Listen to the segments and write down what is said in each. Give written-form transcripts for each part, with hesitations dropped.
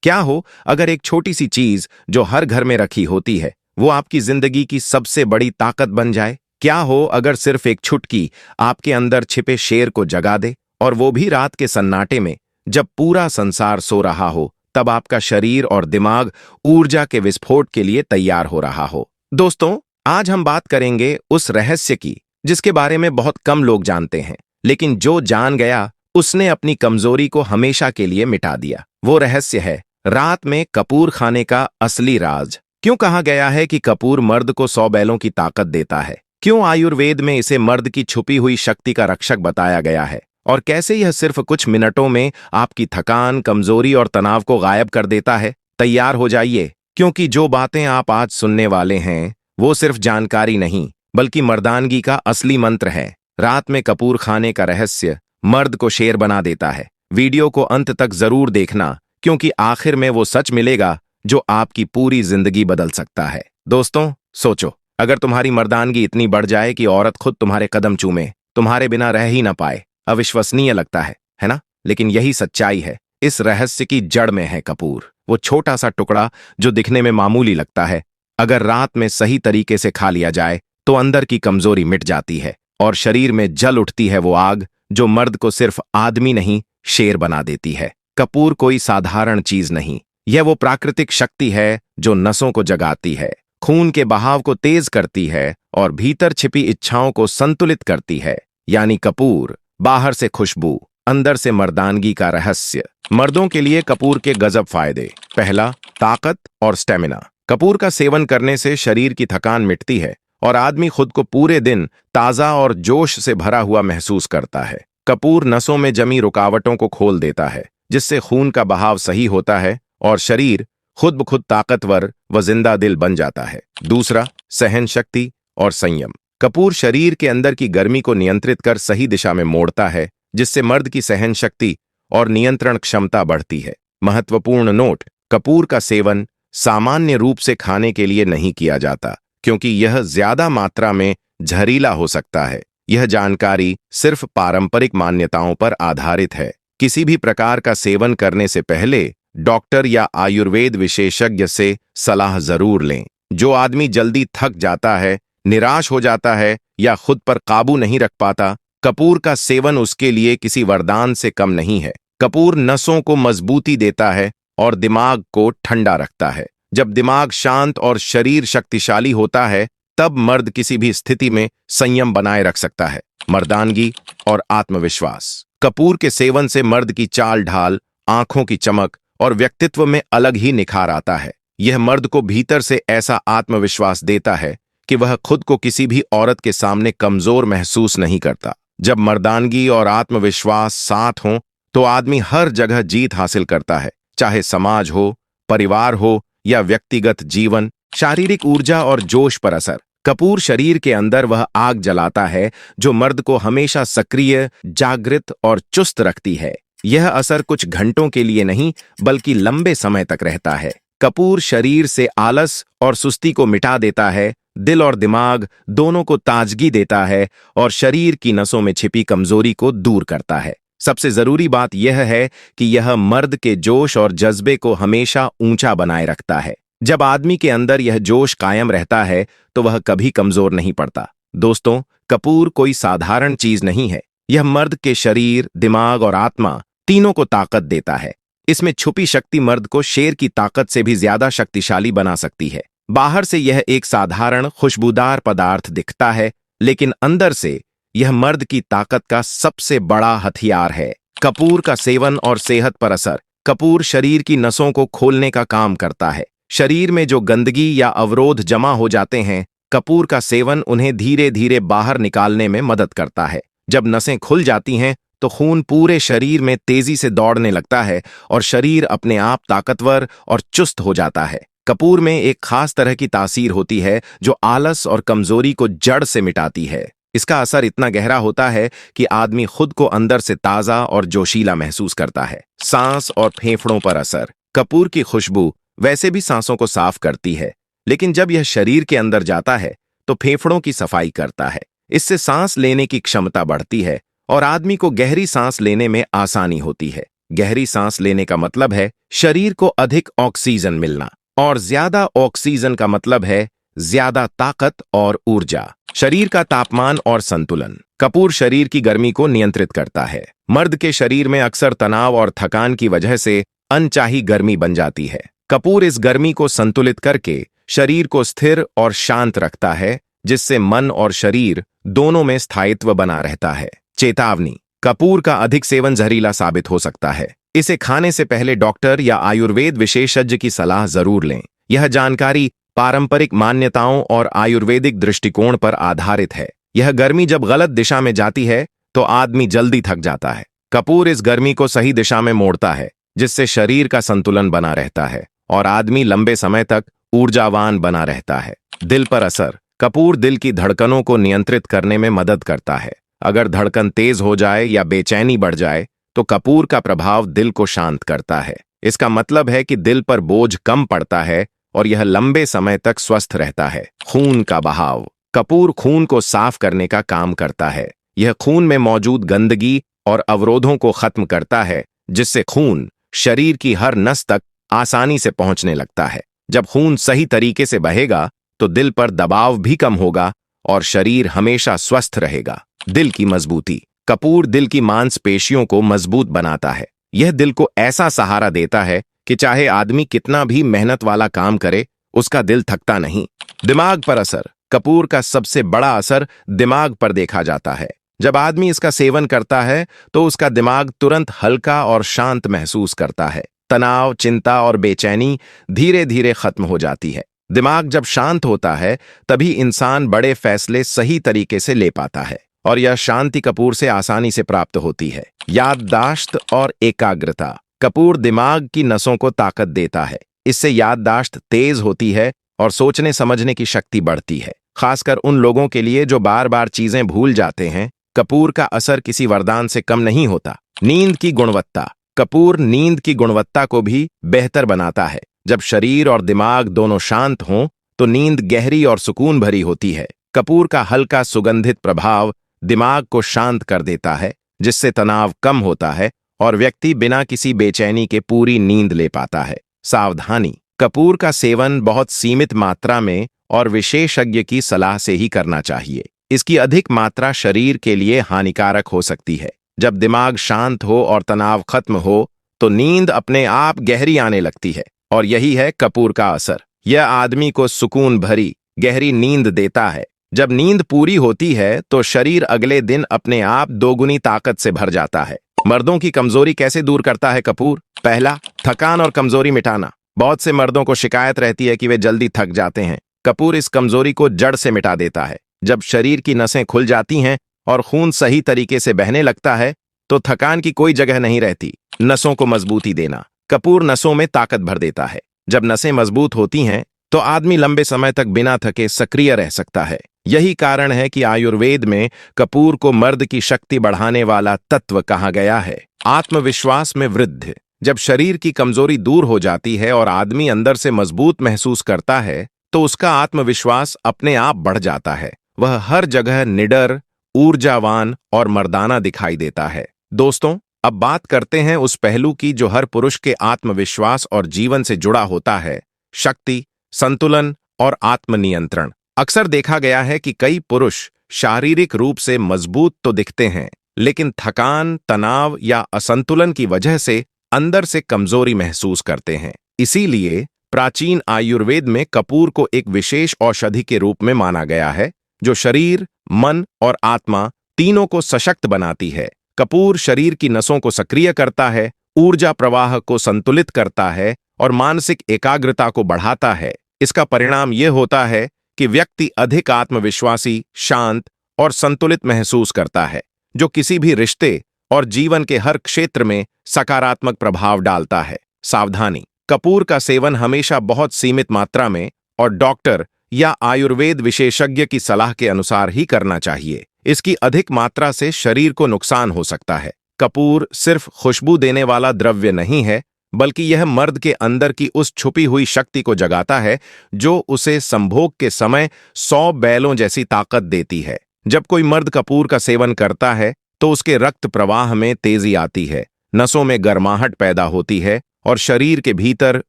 क्या हो अगर एक छोटी सी चीज जो हर घर में रखी होती है वो आपकी जिंदगी की सबसे बड़ी ताकत बन जाए? क्या हो अगर सिर्फ एक चुटकी आपके अंदर छिपे शेर को जगा दे, और वो भी रात के सन्नाटे में, जब पूरा संसार सो रहा हो, तब आपका शरीर और दिमाग ऊर्जा के विस्फोट के लिए तैयार हो रहा हो। दोस्तों, आज हम बात करेंगे उस रहस्य की जिसके बारे में बहुत कम लोग जानते हैं, लेकिन जो जान गया उसने अपनी कमजोरी को हमेशा के लिए मिटा दिया। वो रहस्य है रात में कपूर खाने का असली राज। क्यों कहा गया है कि कपूर मर्द को 100 बैलों की ताकत देता है? क्यों आयुर्वेद में इसे मर्द की छुपी हुई शक्ति का रक्षक बताया गया है? और कैसे यह सिर्फ कुछ मिनटों में आपकी थकान, कमजोरी और तनाव को गायब कर देता है? तैयार हो जाइए, क्योंकि जो बातें आप आज सुनने वाले हैं वो सिर्फ जानकारी नहीं, बल्कि मर्दानगी का असली मंत्र है। रात में कपूर खाने का रहस्य मर्द को शेर बना देता है। वीडियो को अंत तक जरूर देखना, क्योंकि आखिर में वो सच मिलेगा जो आपकी पूरी जिंदगी बदल सकता है। दोस्तों, सोचो, अगर तुम्हारी मर्दानगी इतनी बढ़ जाए कि औरत खुद तुम्हारे कदम चूमे, तुम्हारे बिना रह ही ना पाए। अविश्वसनीय लगता है ना? लेकिन यही सच्चाई है। इस रहस्य की जड़ में है कपूर, वो छोटा सा टुकड़ा जो दिखने में मामूली लगता है। अगर रात में सही तरीके से खा लिया जाए तो अंदर की कमजोरी मिट जाती है और शरीर में जल उठती है वो आग जो मर्द को सिर्फ आदमी नहीं, शेर बना देती है। कपूर कोई साधारण चीज नहीं, यह वो प्राकृतिक शक्ति है जो नसों को जगाती है, खून के बहाव को तेज करती है और भीतर छिपी इच्छाओं को संतुलित करती है। यानी कपूर, बाहर से खुशबू, अंदर से मर्दानगी का रहस्य। मर्दों के लिए कपूर के गजब फायदे। पहला, ताकत और स्टेमिना। कपूर का सेवन करने से शरीर की थकान मिटती है और आदमी खुद को पूरे दिन ताजा और जोश से भरा हुआ महसूस करता है। कपूर नसों में जमी रुकावटों को खोल देता है, जिससे खून का बहाव सही होता है और शरीर खुद ब खुद ताकतवर व जिंदा दिल बन जाता है। दूसरा, सहन शक्ति और संयम। कपूर शरीर के अंदर की गर्मी को नियंत्रित कर सही दिशा में मोड़ता है, जिससे मर्द की सहन शक्ति और नियंत्रण क्षमता बढ़ती है। महत्वपूर्ण नोट: कपूर का सेवन सामान्य रूप से खाने के लिए नहीं किया जाता, क्योंकि यह ज्यादा मात्रा में जहरीला हो सकता है। यह जानकारी सिर्फ पारंपरिक मान्यताओं पर आधारित है। किसी भी प्रकार का सेवन करने से पहले डॉक्टर या आयुर्वेद विशेषज्ञ से सलाह जरूर लें। जो आदमी जल्दी थक जाता है, निराश हो जाता है या खुद पर काबू नहीं रख पाता, कपूर का सेवन उसके लिए किसी वरदान से कम नहीं है। कपूर नसों को मजबूती देता है और दिमाग को ठंडा रखता है। जब दिमाग शांत और शरीर शक्तिशाली होता है, तब मर्द किसी भी स्थिति में संयम बनाए रख सकता है। मर्दानगी और आत्मविश्वास। कपूर के सेवन से मर्द की चाल ढाल, आंखों की चमक और व्यक्तित्व में अलग ही निखार आता है। यह मर्द को भीतर से ऐसा आत्मविश्वास देता है कि वह खुद को किसी भी औरत के सामने कमजोर महसूस नहीं करता। जब मर्दानगी और आत्मविश्वास साथ हों तो आदमी हर जगह जीत हासिल करता है, चाहे समाज हो, परिवार हो या व्यक्तिगत जीवन। शारीरिक ऊर्जा और जोश पर असर। कपूर शरीर के अंदर वह आग जलाता है जो मर्द को हमेशा सक्रिय, जागृत और चुस्त रखती है। यह असर कुछ घंटों के लिए नहीं, बल्कि लंबे समय तक रहता है। कपूर शरीर से आलस और सुस्ती को मिटा देता है, दिल और दिमाग दोनों को ताजगी देता है और शरीर की नसों में छिपी कमजोरी को दूर करता है। सबसे जरूरी बात यह है कि यह मर्द के जोश और जज्बे को हमेशा ऊंचा बनाए रखता है। जब आदमी के अंदर यह जोश कायम रहता है तो वह कभी कमजोर नहीं पड़ता। दोस्तों, कपूर कोई साधारण चीज नहीं है। यह मर्द के शरीर, दिमाग और आत्मा तीनों को ताकत देता है। इसमें छुपी शक्ति मर्द को शेर की ताकत से भी ज्यादा शक्तिशाली बना सकती है। बाहर से यह एक साधारण खुशबूदार पदार्थ दिखता है, लेकिन अंदर से यह मर्द की ताकत का सबसे बड़ा हथियार है। कपूर का सेवन और सेहत पर असर। कपूर शरीर की नसों को खोलने का काम करता है। शरीर में जो गंदगी या अवरोध जमा हो जाते हैं, कपूर का सेवन उन्हें धीरे धीरे बाहर निकालने में मदद करता है। जब नसें खुल जाती हैं तो खून पूरे शरीर में तेजी से दौड़ने लगता है और शरीर अपने आप ताकतवर और चुस्त हो जाता है। कपूर में एक खास तरह की तासीर होती है जो आलस और कमजोरी को जड़ से मिटाती है। इसका असर इतना गहरा होता है कि आदमी खुद को अंदर से ताजा और जोशीला महसूस करता है। सांस और फेफड़ों पर असर। कपूर की खुशबू वैसे भी सांसों को साफ करती है, लेकिन जब यह शरीर के अंदर जाता है तो फेफड़ों की सफाई करता है। इससे सांस लेने की क्षमता बढ़ती है और आदमी को गहरी सांस लेने में आसानी होती है। गहरी सांस लेने का मतलब है शरीर को अधिक ऑक्सीजन मिलना, और ज्यादा ऑक्सीजन का मतलब है ज्यादा ताकत और ऊर्जा। शरीर का तापमान और संतुलन। कपूर शरीर की गर्मी को नियंत्रित करता है। मर्द के शरीर में अक्सर तनाव और थकान की वजह से अनचाही गर्मी बन जाती है। कपूर इस गर्मी को संतुलित करके शरीर को स्थिर और शांत रखता है, जिससे मन और शरीर दोनों में स्थायित्व बना रहता है। चेतावनी: कपूर का अधिक सेवन जहरीला साबित हो सकता है। इसे खाने से पहले डॉक्टर या आयुर्वेद विशेषज्ञ की सलाह जरूर लें। यह जानकारी पारंपरिक मान्यताओं और आयुर्वेदिक दृष्टिकोण पर आधारित है। यह गर्मी जब गलत दिशा में जाती है तो आदमी जल्दी थक जाता है। कपूर इस गर्मी को सही दिशा में मोड़ता है, जिससे शरीर का संतुलन बना रहता है और आदमी लंबे समय तक ऊर्जावान बना रहता है। दिल पर असर। कपूर दिल की धड़कनों को नियंत्रित करने में मदद करता है। अगर धड़कन तेज हो जाए या बेचैनी बढ़ जाए तो कपूर का प्रभाव दिल को शांत करता है। इसका मतलब है कि दिल पर बोझ कम पड़ता है और यह लंबे समय तक स्वस्थ रहता है। खून का बहाव। कपूर खून को साफ करने का काम करता है। यह खून में मौजूद गंदगी और अवरोधों को खत्म करता है, जिससे खून शरीर की हर नस तक आसानी से पहुंचने लगता है। जब खून सही तरीके से बहेगा तो दिल पर दबाव भी कम होगा और शरीर हमेशा स्वस्थ रहेगा। दिल की मजबूती। कपूर दिल की मांसपेशियों को मजबूत बनाता है। यह दिल को ऐसा सहारा देता है कि चाहे आदमी कितना भी मेहनत वाला काम करे, उसका दिल थकता नहीं। दिमाग पर असर। कपूर का सबसे बड़ा असर दिमाग पर देखा जाता है। जब आदमी इसका सेवन करता है तो उसका दिमाग तुरंत हल्का और शांत महसूस करता है। तनाव, चिंता और बेचैनी धीरे धीरे खत्म हो जाती है। दिमाग जब शांत होता है तभी इंसान बड़े फैसले सही तरीके से ले पाता है, और यह शांति कपूर से आसानी से प्राप्त होती है। याददाश्त और एकाग्रता। कपूर दिमाग की नसों को ताकत देता है। इससे याददाश्त तेज होती है और सोचने समझने की शक्ति बढ़ती है। खासकर उन लोगों के लिए जो बार बार चीजें भूल जाते हैं, कपूर का असर किसी वरदान से कम नहीं होता। नींद की गुणवत्ता। कपूर नींद की गुणवत्ता को भी बेहतर बनाता है। जब शरीर और दिमाग दोनों शांत हों तो नींद गहरी और सुकून भरी होती है। कपूर का हल्का सुगंधित प्रभाव दिमाग को शांत कर देता है, जिससे तनाव कम होता है और व्यक्ति बिना किसी बेचैनी के पूरी नींद ले पाता है। सावधानी: कपूर का सेवन बहुत सीमित मात्रा में और विशेषज्ञ की सलाह से ही करना चाहिए। इसकी अधिक मात्रा शरीर के लिए हानिकारक हो सकती है। जब दिमाग शांत हो और तनाव खत्म हो तो नींद अपने आप गहरी आने लगती है, और यही है कपूर का असर। यह आदमी को सुकून भरी गहरी नींद देता है। जब नींद पूरी होती है तो शरीर अगले दिन अपने आप दोगुनी ताकत से भर जाता है। मर्दों की कमजोरी कैसे दूर करता है कपूर? पहला, थकान और कमजोरी मिटाना। बहुत से मर्दों को शिकायत रहती है कि वे जल्दी थक जाते हैं। कपूर इस कमजोरी को जड़ से मिटा देता है। जब शरीर की नसें खुल जाती हैं और खून सही तरीके से बहने लगता है तो थकान की कोई जगह नहीं रहती। नसों को मजबूती देना। कपूर नसों में ताकत भर देता है। जब नसें मजबूत होती हैं तो आदमी लंबे समय तक बिना थके सक्रिय रह सकता है। यही कारण है कि आयुर्वेद में कपूर को मर्द की शक्ति बढ़ाने वाला तत्व कहा गया है। आत्मविश्वास में वृद्धि। जब शरीर की कमजोरी दूर हो जाती है और आदमी अंदर से मजबूत महसूस करता है तो उसका आत्मविश्वास अपने आप बढ़ जाता है। वह हर जगह निडर, ऊर्जावान और मर्दाना दिखाई देता है। दोस्तों, अब बात करते हैं उस पहलू की जो हर पुरुष के आत्मविश्वास और जीवन से जुड़ा होता है: शक्ति, संतुलन और आत्मनियंत्रण। अक्सर देखा गया है कि कई पुरुष शारीरिक रूप से मजबूत तो दिखते हैं, लेकिन थकान, तनाव या असंतुलन की वजह से अंदर से कमजोरी महसूस करते हैं। इसीलिए प्राचीन आयुर्वेद में कपूर को एक विशेष औषधि के रूप में माना गया है, जो शरीर, मन और आत्मा तीनों को सशक्त बनाती है। कपूर शरीर की नसों को सक्रिय करता है, ऊर्जा प्रवाह को संतुलित करता है और मानसिक एकाग्रता को बढ़ाता है। इसका परिणाम यह होता है कि व्यक्ति अधिक आत्मविश्वासी, शांत और संतुलित महसूस करता है, जो किसी भी रिश्ते और जीवन के हर क्षेत्र में सकारात्मक प्रभाव डालता है। सावधानी: कपूर का सेवन हमेशा बहुत सीमित मात्रा में और डॉक्टर या आयुर्वेद विशेषज्ञ की सलाह के अनुसार ही करना चाहिए। इसकी अधिक मात्रा से शरीर को नुकसान हो सकता है। कपूर सिर्फ खुशबू देने वाला द्रव्य नहीं है, बल्कि यह मर्द के अंदर की उस छुपी हुई शक्ति को जगाता है जो उसे संभोग के समय 100 बैलों जैसी ताकत देती है। जब कोई मर्द कपूर का सेवन करता है तो उसके रक्त प्रवाह में तेजी आती है, नसों में गर्माहट पैदा होती है और शरीर के भीतर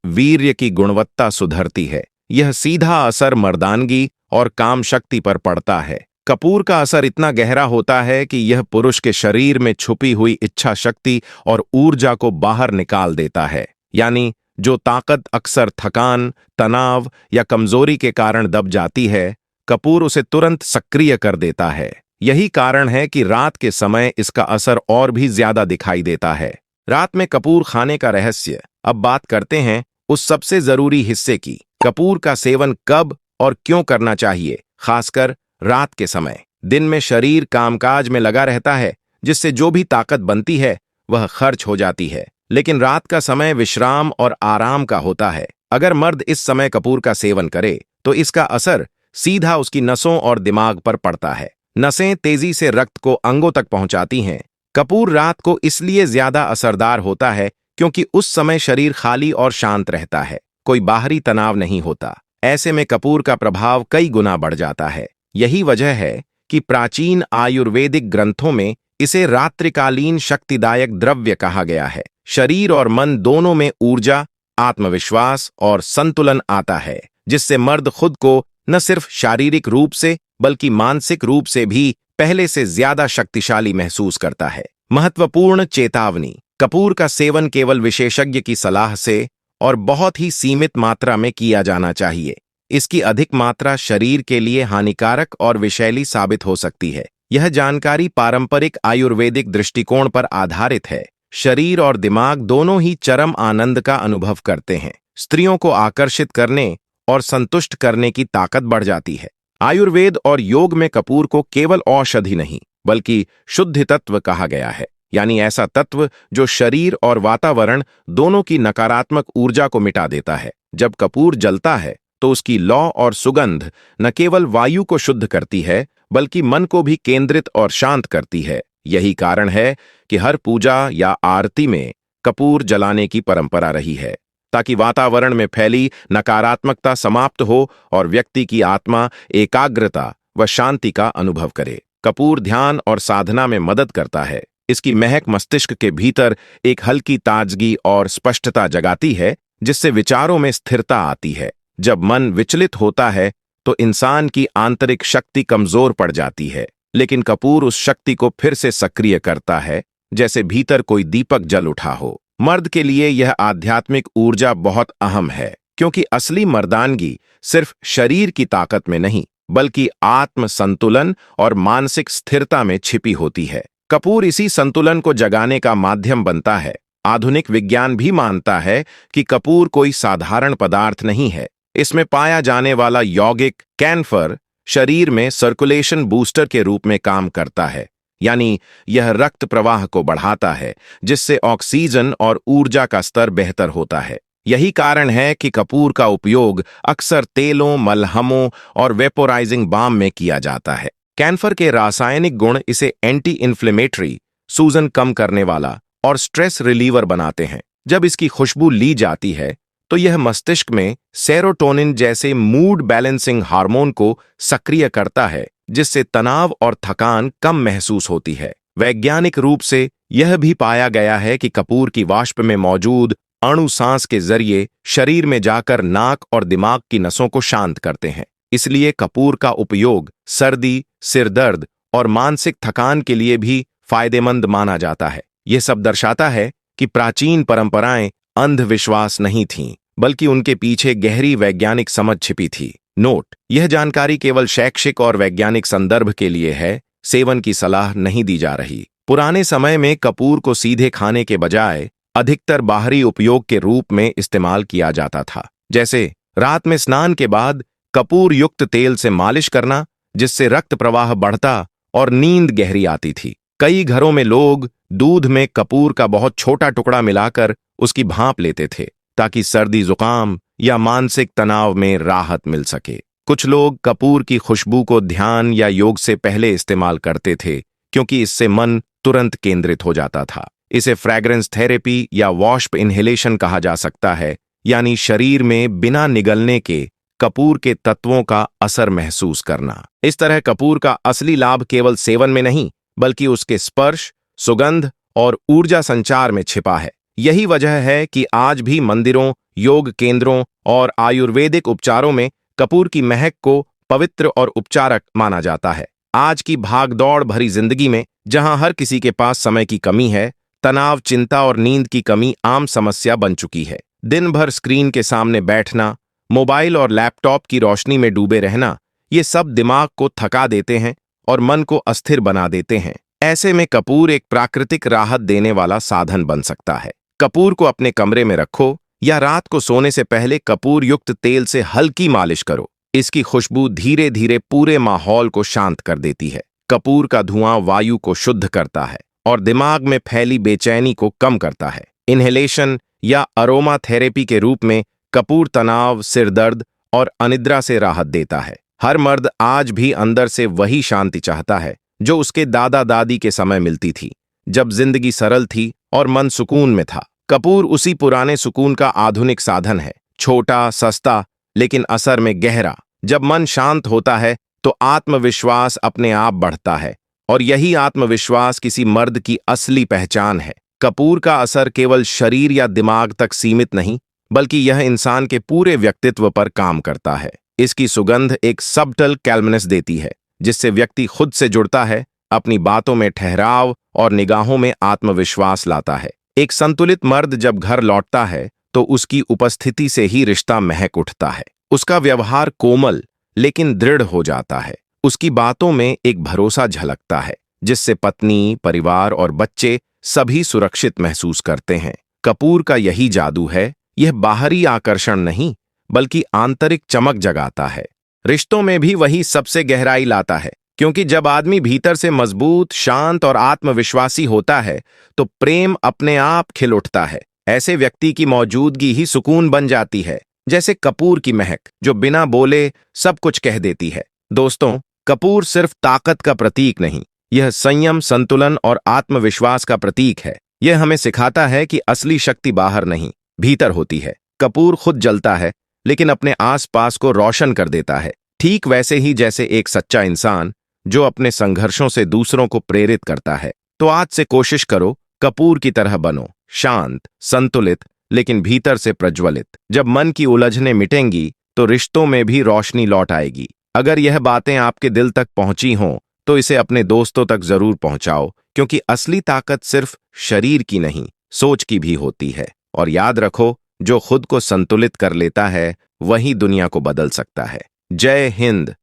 वीर्य की गुणवत्ता सुधरती है। यह सीधा असर मर्दानगी और काम शक्ति पर पड़ता है। कपूर का असर इतना गहरा होता है कि यह पुरुष के शरीर में छुपी हुई इच्छा शक्ति और ऊर्जा को बाहर निकाल देता है। यानी जो ताकत अक्सर थकान, तनाव या कमजोरी के कारण दब जाती है, कपूर उसे तुरंत सक्रिय कर देता है। यही कारण है कि रात के समय इसका असर और भी ज्यादा दिखाई देता है। रात में कपूर खाने का रहस्य। अब बात करते हैं उस सबसे जरूरी हिस्से की, कपूर का सेवन कब और क्यों करना चाहिए, खासकर रात के समय। दिन में शरीर कामकाज में लगा रहता है, जिससे जो भी ताकत बनती है वह खर्च हो जाती है। लेकिन रात का समय विश्राम और आराम का होता है। अगर मर्द इस समय कपूर का सेवन करे तो इसका असर सीधा उसकी नसों और दिमाग पर पड़ता है। नसें तेजी से रक्त को अंगों तक पहुंचाती हैं। कपूर रात को इसलिए ज्यादा असरदार होता है क्योंकि उस समय शरीर खाली और शांत रहता है, कोई बाहरी तनाव नहीं होता। ऐसे में कपूर का प्रभाव कई गुना बढ़ जाता है। यही वजह है कि प्राचीन आयुर्वेदिक ग्रंथों में इसे रात्रिकालीन शक्तिदायक द्रव्य कहा गया है। शरीर और मन दोनों में ऊर्जा, आत्मविश्वास और संतुलन आता है, जिससे मर्द खुद को न सिर्फ शारीरिक रूप से बल्कि मानसिक रूप से भी पहले से ज्यादा शक्तिशाली महसूस करता है। महत्वपूर्ण चेतावनी: कपूर का सेवन केवल विशेषज्ञ की सलाह से और बहुत ही सीमित मात्रा में किया जाना चाहिए। इसकी अधिक मात्रा शरीर के लिए हानिकारक और विषैली साबित हो सकती है। यह जानकारी पारंपरिक आयुर्वेदिक दृष्टिकोण पर आधारित है। शरीर और दिमाग दोनों ही चरम आनंद का अनुभव करते हैं। स्त्रियों को आकर्षित करने और संतुष्ट करने की ताकत बढ़ जाती है। आयुर्वेद और योग में कपूर को केवल औषधि नहीं बल्कि शुद्ध तत्व कहा गया है, यानी ऐसा तत्व जो शरीर और वातावरण दोनों की नकारात्मक ऊर्जा को मिटा देता है। जब कपूर जलता है तो उसकी लौ और सुगंध न केवल वायु को शुद्ध करती है बल्कि मन को भी केंद्रित और शांत करती है। यही कारण है कि हर पूजा या आरती में कपूर जलाने की परंपरा रही है, ताकि वातावरण में फैली नकारात्मकता समाप्त हो और व्यक्ति की आत्मा एकाग्रता व शांति का अनुभव करे। कपूर ध्यान और साधना में मदद करता है। इसकी महक मस्तिष्क के भीतर एक हल्की ताजगी और स्पष्टता जगाती है, जिससे विचारों में स्थिरता आती है। जब मन विचलित होता है तो इंसान की आंतरिक शक्ति कमजोर पड़ जाती है, लेकिन कपूर उस शक्ति को फिर से सक्रिय करता है, जैसे भीतर कोई दीपक जल उठा हो। मर्द के लिए यह आध्यात्मिक ऊर्जा बहुत अहम है, क्योंकि असली मर्दानगी सिर्फ शरीर की ताकत में नहीं बल्कि आत्म संतुलन और मानसिक स्थिरता में छिपी होती है। कपूर इसी संतुलन को जगाने का माध्यम बनता है। आधुनिक विज्ञान भी मानता है कि कपूर कोई साधारण पदार्थ नहीं है। इसमें पाया जाने वाला यौगिक कैनफर शरीर में सर्कुलेशन बूस्टर के रूप में काम करता है, यानी यह रक्त प्रवाह को बढ़ाता है, जिससे ऑक्सीजन और ऊर्जा का स्तर बेहतर होता है। यही कारण है कि कपूर का उपयोग अक्सर तेलों, मलहमों और वेपोराइजिंग बाम में किया जाता है। कैनफर के रासायनिक गुण इसे एंटी इन्फ्लेमेटरी, सूजन कम करने वाला और स्ट्रेस रिलीवर बनाते हैं। जब इसकी खुशबू ली जाती है तो यह मस्तिष्क में सेरोटोनिन जैसे मूड बैलेंसिंग हार्मोन को सक्रिय करता है, जिससे तनाव और थकान कम महसूस होती है। वैज्ञानिक रूप से यह भी पाया गया है कि कपूर की वाष्प में मौजूद अणु सांस के जरिए शरीर में जाकर नाक और दिमाग की नसों को शांत करते हैं। इसलिए कपूर का उपयोग सर्दी, सिरदर्द और मानसिक थकान के लिए भी फायदेमंद माना जाता है। यह सब दर्शाता है कि प्राचीन परंपराएं अंधविश्वास नहीं थीं, बल्कि उनके पीछे गहरी वैज्ञानिक समझ छिपी थी। नोट: यह जानकारी केवल शैक्षिक और वैज्ञानिक संदर्भ के लिए है, सेवन की सलाह नहीं दी जा रही। पुराने समय में कपूर को सीधे खाने के बजाय अधिकतर बाहरी उपयोग के रूप में इस्तेमाल किया जाता था, जैसे रात में स्नान के बाद कपूर युक्त तेल से मालिश करना, जिससे रक्त प्रवाह बढ़ता और नींद गहरी आती थी। कई घरों में लोग दूध में कपूर का बहुत छोटा टुकड़ा मिलाकर उसकी भाप लेते थे, ताकि सर्दी, जुकाम या मानसिक तनाव में राहत मिल सके। कुछ लोग कपूर की खुशबू को ध्यान या योग से पहले इस्तेमाल करते थे, क्योंकि इससे मन तुरंत केंद्रित हो जाता था। इसे फ्रैग्रेंस थेरेपी या वाष्प इन्हेलेशन कहा जा सकता है, यानी शरीर में बिना निगलने के कपूर के तत्वों का असर महसूस करना। इस तरह कपूर का असली लाभ केवल सेवन में नहीं बल्कि उसके स्पर्श, सुगंध और ऊर्जा संचार में छिपा है। यही वजह है कि आज भी मंदिरों, योग केंद्रों और आयुर्वेदिक उपचारों में कपूर की महक को पवित्र और उपचारक माना जाता है। आज की भागदौड़ भरी जिंदगी में, जहां हर किसी के पास समय की कमी है, तनाव, चिंता और नींद की कमी आम समस्या बन चुकी है। दिन भर स्क्रीन के सामने बैठना, मोबाइल और लैपटॉप की रोशनी में डूबे रहना, ये सब दिमाग को थका देते हैं और मन को अस्थिर बना देते हैं। ऐसे में कपूर एक प्राकृतिक राहत देने वाला साधन बन सकता है। कपूर को अपने कमरे में रखो या रात को सोने से पहले कपूर युक्त तेल से हल्की मालिश करो। इसकी खुशबू धीरे धीरे पूरे माहौल को शांत कर देती है। कपूर का धुआं वायु को शुद्ध करता है और दिमाग में फैली बेचैनी को कम करता है। इन्हेलेशन या अरोमा थेरेपी के रूप में कपूर तनाव, सिरदर्द और अनिद्रा से राहत देता है। हर मर्द आज भी अंदर से वही शांति चाहता है जो उसके दादा दादी के समय मिलती थी, जब जिंदगी सरल थी और मन सुकून में था। कपूर उसी पुराने सुकून का आधुनिक साधन है, छोटा, सस्ता, लेकिन असर में गहरा। जब मन शांत होता है तो आत्मविश्वास अपने आप बढ़ता है, और यही आत्मविश्वास किसी मर्द की असली पहचान है। कपूर का असर केवल शरीर या दिमाग तक सीमित नहीं, बल्कि यह इंसान के पूरे व्यक्तित्व पर काम करता है। इसकी सुगंध एक सबटल कैल्मनेस देती है, जिससे व्यक्ति खुद से जुड़ता है, अपनी बातों में ठहराव और निगाहों में आत्मविश्वास लाता है। एक संतुलित मर्द जब घर लौटता है तो उसकी उपस्थिति से ही रिश्ता महक उठता है। उसका व्यवहार कोमल लेकिन दृढ़ हो जाता है। उसकी बातों में एक भरोसा झलकता है, जिससे पत्नी, परिवार और बच्चे सभी सुरक्षित महसूस करते हैं। कपूर का यही जादू है। यह बाहरी आकर्षण नहीं, बल्कि आंतरिक चमक जगाता है। रिश्तों में भी वही सबसे गहराई लाता है, क्योंकि जब आदमी भीतर से मजबूत, शांत और आत्मविश्वासी होता है तो प्रेम अपने आप खिल उठता है। ऐसे व्यक्ति की मौजूदगी ही सुकून बन जाती है, जैसे कपूर की महक, जो बिना बोले सब कुछ कह देती है। दोस्तों, कपूर सिर्फ ताकत का प्रतीक नहीं, यह संयम, संतुलन और आत्मविश्वास का प्रतीक है। यह हमें सिखाता है कि असली शक्ति बाहर नहीं, भीतर होती है। कपूर खुद जलता है, लेकिन अपने आसपास को रोशन कर देता है, ठीक वैसे ही जैसे एक सच्चा इंसान जो अपने संघर्षों से दूसरों को प्रेरित करता है। तो आज से कोशिश करो, कपूर की तरह बनो, शांत, संतुलित, लेकिन भीतर से प्रज्वलित। जब मन की उलझनें मिटेंगी तो रिश्तों में भी रोशनी लौट आएगी। अगर यह बातें आपके दिल तक पहुंची हों तो इसे अपने दोस्तों तक जरूर पहुंचाओ, क्योंकि असली ताकत सिर्फ शरीर की नहीं, सोच की भी होती है। और याद रखो, जो खुद को संतुलित कर लेता है वही दुनिया को बदल सकता है। जय हिंद।